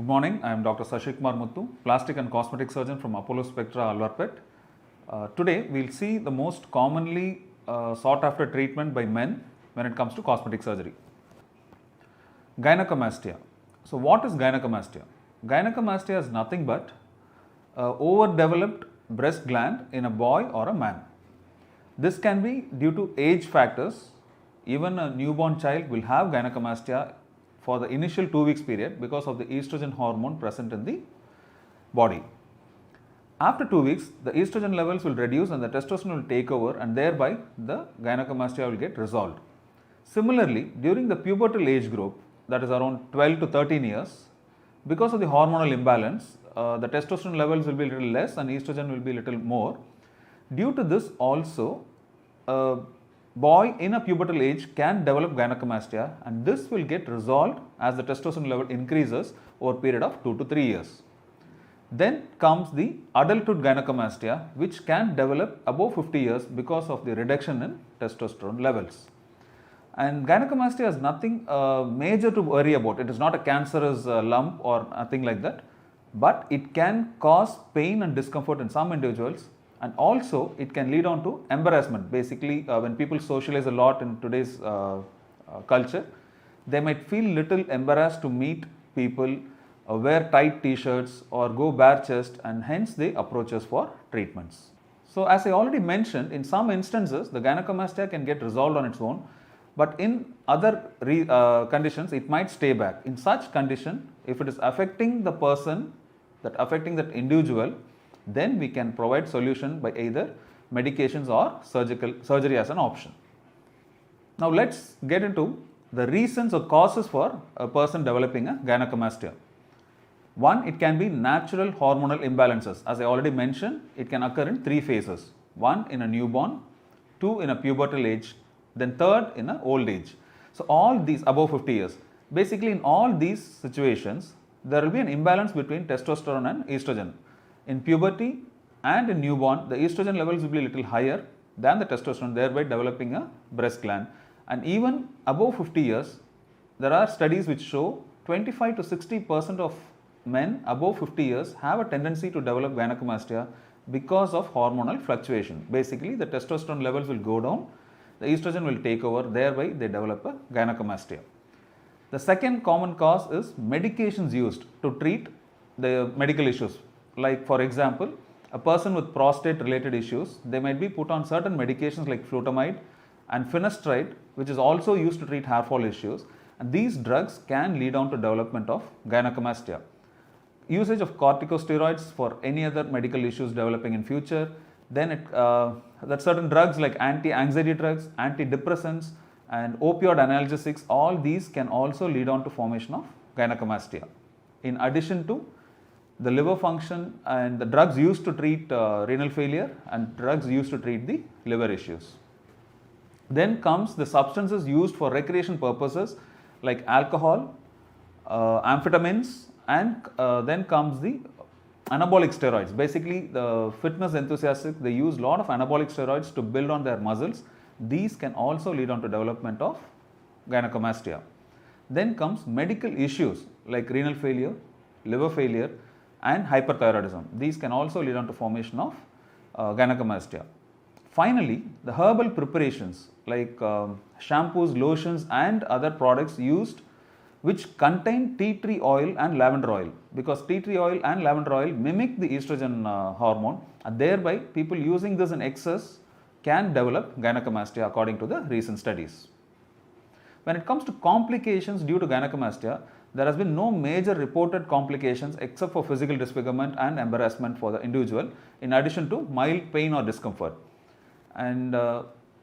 Good morning, I am Dr. Sasikumar Muthu, plastic and cosmetic surgeon from Apollo Spectra Alwarpet. Today we will see the most commonly sought after treatment by men when it comes to cosmetic surgery. Gynecomastia. So what is gynecomastia? Gynecomastia is nothing but overdeveloped breast gland in a boy or a man. This can be due to age factors. Even a newborn child will have gynecomastia for the initial 2 weeks period because of the estrogen hormone present in the body. After 2 weeks, the estrogen levels will reduce and the testosterone will take over, and thereby the gynecomastia will get resolved. Similarly, during the pubertal age group, that is around 12 to 13 years, because of the hormonal imbalance, the testosterone levels will be a little less and estrogen will be a little more. Due to this also, boy in a pubertal age can develop gynecomastia, and this will get resolved as the testosterone level increases over a period of 2 to 3 years. Then comes the adulthood gynecomastia, which can develop above 50 years because of the reduction in testosterone levels. And gynecomastia is nothing major to worry about. It is not a cancerous lump or nothing like that, but it can cause pain and discomfort in some individuals. And also it can lead on to embarrassment. Basically, when people socialize a lot in today's culture, they might feel little embarrassed to meet people, wear tight t-shirts or go bare chest, and hence they approach us for treatments. So as I already mentioned, in some instances the gynecomastia can get resolved on its own, but in other conditions it might stay back. In such condition, if it is affecting the person, affecting that individual, then we can provide solution by either medications or surgery as an option. Now let's get into the reasons or causes for a person developing a gynecomastia. One, it can be natural hormonal imbalances. As I already mentioned, it can occur in 3 phases. 1 in a newborn, 2 in a pubertal age, then 3rd in an old age. So all these above 50 years. Basically in all these situations, there will be an imbalance between testosterone and estrogen. In puberty and in newborn, the estrogen levels will be a little higher than the testosterone, thereby developing a breast gland. And even above 50 years, there are studies which show 25 to 60% of men above 50 years have a tendency to develop gynecomastia because of hormonal fluctuation. Basically, the testosterone levels will go down, the estrogen will take over, thereby they develop a gynecomastia. The second common cause is medications used to treat the medical issues. Like for example, a person with prostate related issues, they might be put on certain medications like flutamide and finasteride, which is also used to treat hair fall issues, and these drugs can lead on to development of gynecomastia. Usage of corticosteroids for any other medical issues developing in future, then that certain drugs like anti-anxiety drugs, antidepressants and opioid analgesics, all these can also lead on to formation of gynecomastia. In addition to the liver function and the drugs used to treat renal failure and drugs used to treat the liver issues. Then comes the substances used for recreation purposes like alcohol, amphetamines, and then comes the anabolic steroids. Basically, the fitness enthusiasts, they use a lot of anabolic steroids to build on their muscles. These can also lead on to development of gynecomastia. Then comes medical issues like renal failure, liver failure, and hyperthyroidism. These can also lead on to formation of gynecomastia. Finally, the herbal preparations like shampoos, lotions and other products used which contain tea tree oil and lavender oil, because tea tree oil and lavender oil mimic the estrogen hormone, and thereby people using this in excess can develop gynecomastia according to the recent studies. When it comes to complications due to gynecomastia, there has been no major reported complications except for physical disfigurement and embarrassment for the individual, in addition to mild pain or discomfort. And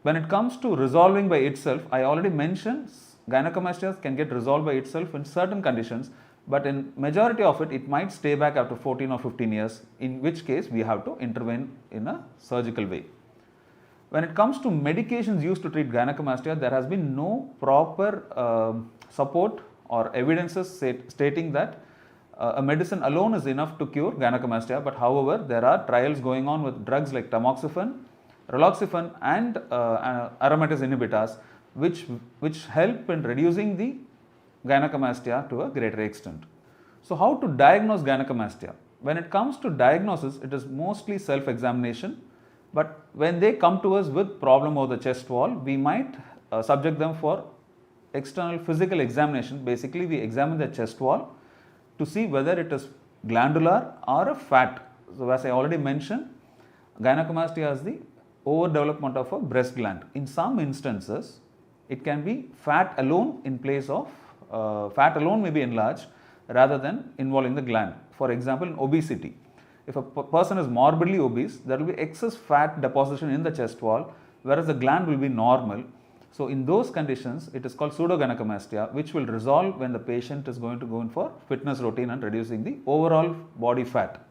when it comes to resolving by itself, I already mentioned gynecomastia can get resolved by itself in certain conditions, but in majority of it, it might stay back after 14 or 15 years, in which case we have to intervene in a surgical way. When it comes to medications used to treat gynecomastia, there has been no proper support or evidences stating that a medicine alone is enough to cure gynecomastia, but however, there are trials going on with drugs like tamoxifen, raloxifene and aromatase inhibitors, which help in reducing the gynecomastia to a greater extent. So how to diagnose gynecomastia? When it comes to diagnosis, it is mostly self-examination, but when they come to us with problem over the chest wall, we might subject them for external physical examination. Basically, we examine the chest wall to see whether it is glandular or a fat. So as I already mentioned, gynecomastia is the overdevelopment of a breast gland. In some instances, it can be fat alone in place of fat alone may be enlarged rather than involving the gland. For example, in obesity, if a person is morbidly obese, there will be excess fat deposition in the chest wall, whereas the gland will be normal. So in those conditions, it is called pseudogynecomastia, which will resolve when the patient is going to go in for fitness routine and reducing the overall body fat.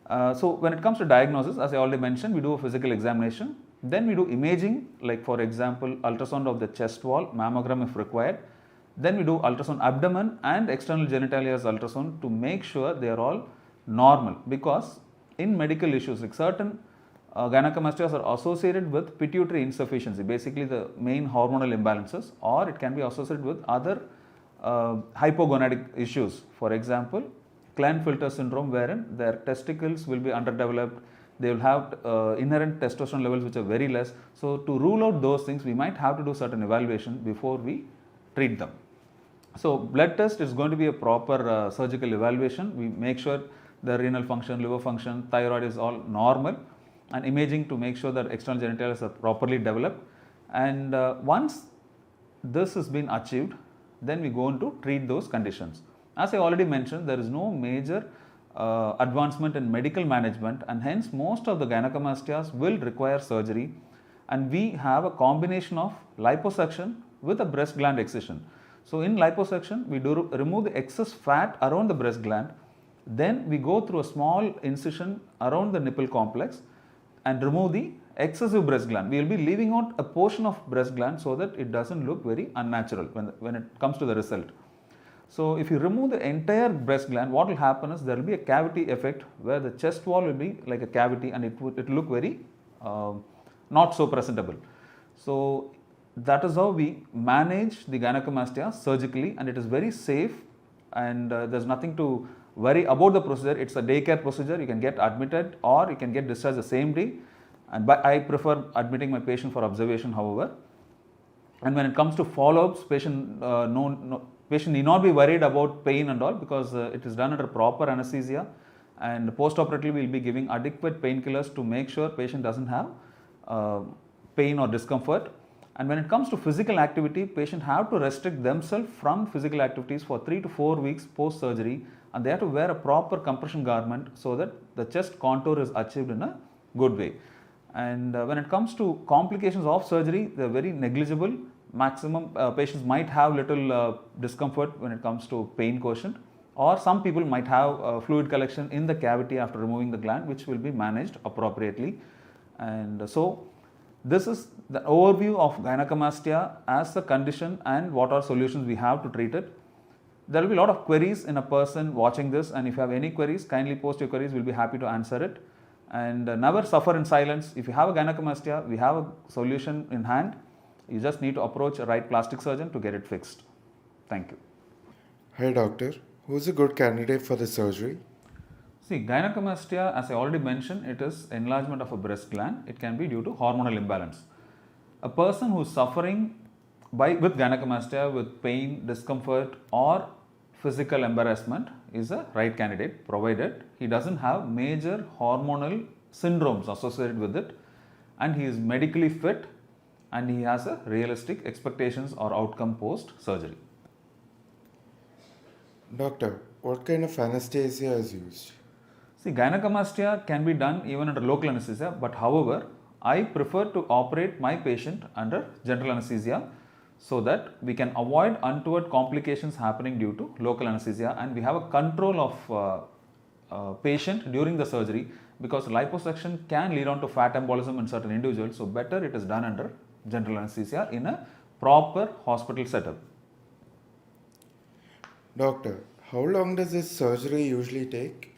So when it comes to diagnosis, as I already mentioned, we do a physical examination. Then we do imaging, like for example, ultrasound of the chest wall, mammogram if required. Then we do ultrasound abdomen and external genitalia as ultrasound to make sure they are all normal, because in medical issues, like certain gynecomastias are associated with pituitary insufficiency, basically the main hormonal imbalances, or it can be associated with other hypogonadic issues. For example, Klinefelter syndrome, wherein their testicles will be underdeveloped, they will have inherent testosterone levels which are very less. So to rule out those things, we might have to do certain evaluation before we treat them. So blood test is going to be a proper surgical evaluation. We make sure the renal function, liver function, thyroid is all normal, and imaging to make sure that external genitalia are properly developed. And once this has been achieved, then we go on to treat those conditions. As I already mentioned, there is no major advancement in medical management, and hence most of the gynecomastias will require surgery, and we have a combination of liposuction with a breast gland excision. So in liposuction, we do remove the excess fat around the breast gland, then we go through a small incision around the nipple complex and remove the excessive breast gland. We will be leaving out a portion of breast gland so that it doesn't look very unnatural when it comes to the result. So if you remove the entire breast gland, what will happen is there will be a cavity effect where the chest wall will be like a cavity, and it will look very not so presentable. So that is how we manage the gynecomastia surgically, and it is very safe, and there's nothing to worry about the procedure. It's a daycare procedure. You can get admitted or you can get discharged the same day, and I prefer admitting my patient for observation, however. And when it comes to follow-ups, patient need not be worried about pain and all, because it is done under proper anesthesia, and post-operatively we will be giving adequate painkillers to make sure patient doesn't have pain or discomfort. And when it comes to physical activity, patient have to restrict themselves from physical activities for 3 to 4 weeks post-surgery, and they have to wear a proper compression garment so that the chest contour is achieved in a good way. And when it comes to complications of surgery, they are very negligible. Maximum patients might have little discomfort when it comes to pain quotient, or some people might have fluid collection in the cavity after removing the gland, which will be managed appropriately. And so this is the overview of gynecomastia as a condition and what are solutions we have to treat it. There will be a lot of queries in a person watching this, and if you have any queries, kindly post your queries. We'll be happy to answer it. And never suffer in silence. If you have a gynecomastia, we have a solution in hand. You just need to approach a right plastic surgeon to get it fixed. Thank you. Hi doctor, who's a good candidate for the surgery? See, gynecomastia, as I already mentioned, it is enlargement of a breast gland. It can be due to hormonal imbalance. A person who is suffering with gynecomastia, with pain, discomfort or physical embarrassment is a right candidate, provided he doesn't have major hormonal syndromes associated with it, and he is medically fit, and he has a realistic expectations or outcome post surgery. Doctor, what kind of anesthesia is used? See, gynecomastia can be done even under local anesthesia, but however, I prefer to operate my patient under general anesthesia so that we can avoid untoward complications happening due to local anesthesia, and we have a control of patient during the surgery, because liposuction can lead on to fat embolism in certain individuals. So better it is done under general anesthesia in a proper hospital setup. Doctor, how long does this surgery usually take?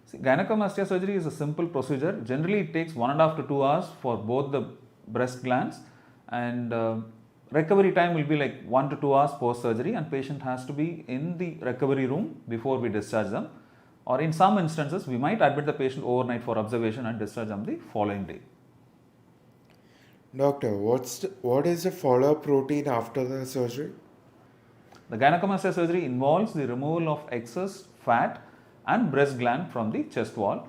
See, gynecomastia surgery is a simple procedure. Generally, it takes 1.5 to 2 hours for both the breast glands, and recovery time will be like 1 to 2 hours post surgery, and patient has to be in the recovery room before we discharge them, or in some instances we might admit the patient overnight for observation and discharge them the following day. Doctor, what is the follow-up routine after the surgery? The gynecomastia surgery involves the removal of excess fat and breast gland from the chest wall,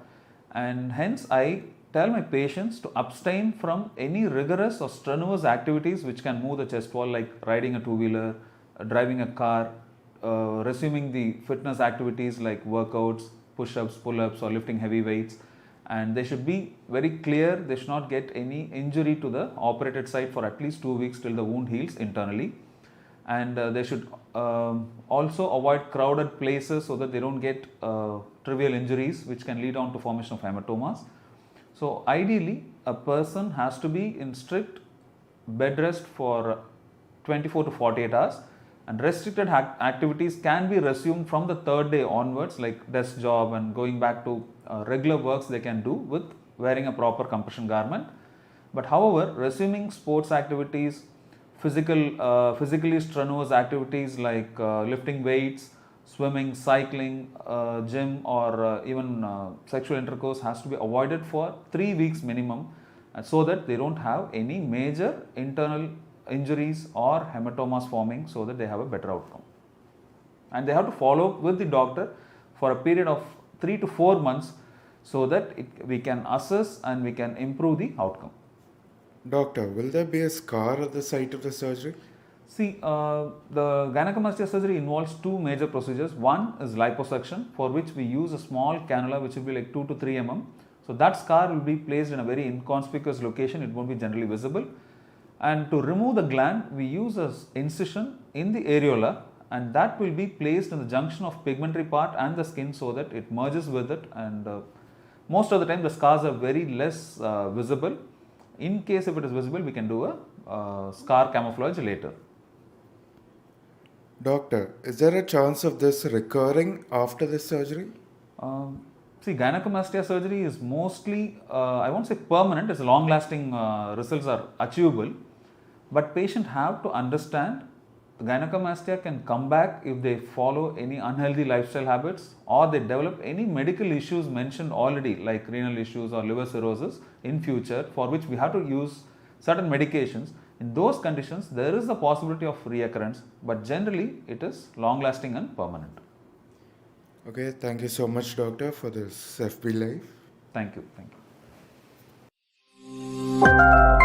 and hence I tell my patients to abstain from any rigorous or strenuous activities which can move the chest wall, like riding a two-wheeler, driving a car, resuming the fitness activities like workouts, push-ups, pull-ups, or lifting heavy weights. And they should be very clear, they should not get any injury to the operated site for at least 2 weeks till the wound heals internally. And they should also avoid crowded places so that they don't get trivial injuries which can lead on to formation of hematomas. So ideally, a person has to be in strict bed rest for 24 to 48 hours, and restricted activities can be resumed from the third day onwards, like desk job and going back to regular works they can do with wearing a proper compression garment. But however, resuming sports activities, physically strenuous activities like lifting weights, swimming, cycling, gym, or even sexual intercourse has to be avoided for 3 weeks minimum, so that they don't have any major internal injuries or hematomas forming, so that they have a better outcome. And they have to follow up with the doctor for a period of 3 to 4 months, so that we can assess and we can improve the outcome. Doctor, will there be a scar at the site of the surgery? See, the gynecomastia surgery involves two major procedures. One is liposuction, for which we use a small cannula which will be like 2 to 3 mm. So that scar will be placed in a very inconspicuous location, it won't be generally visible. And to remove the gland, we use an incision in the areola, and that will be placed in the junction of pigmentary part and the skin, so that it merges with it, and most of the time the scars are very less visible. In case if it is visible, we can do a scar camouflage later. Doctor, is there a chance of this recurring after this surgery? See, gynecomastia surgery is mostly, I won't say permanent, it's long lasting results are achievable, but patient have to understand the gynecomastia can come back if they follow any unhealthy lifestyle habits, or they develop any medical issues mentioned already, like renal issues or liver cirrhosis in future, for which we have to use certain medications. In those conditions, there is a possibility of reoccurrence, but generally it is long lasting and permanent. Okay, thank you so much, doctor, for this FB Live. Thank you. Thank you.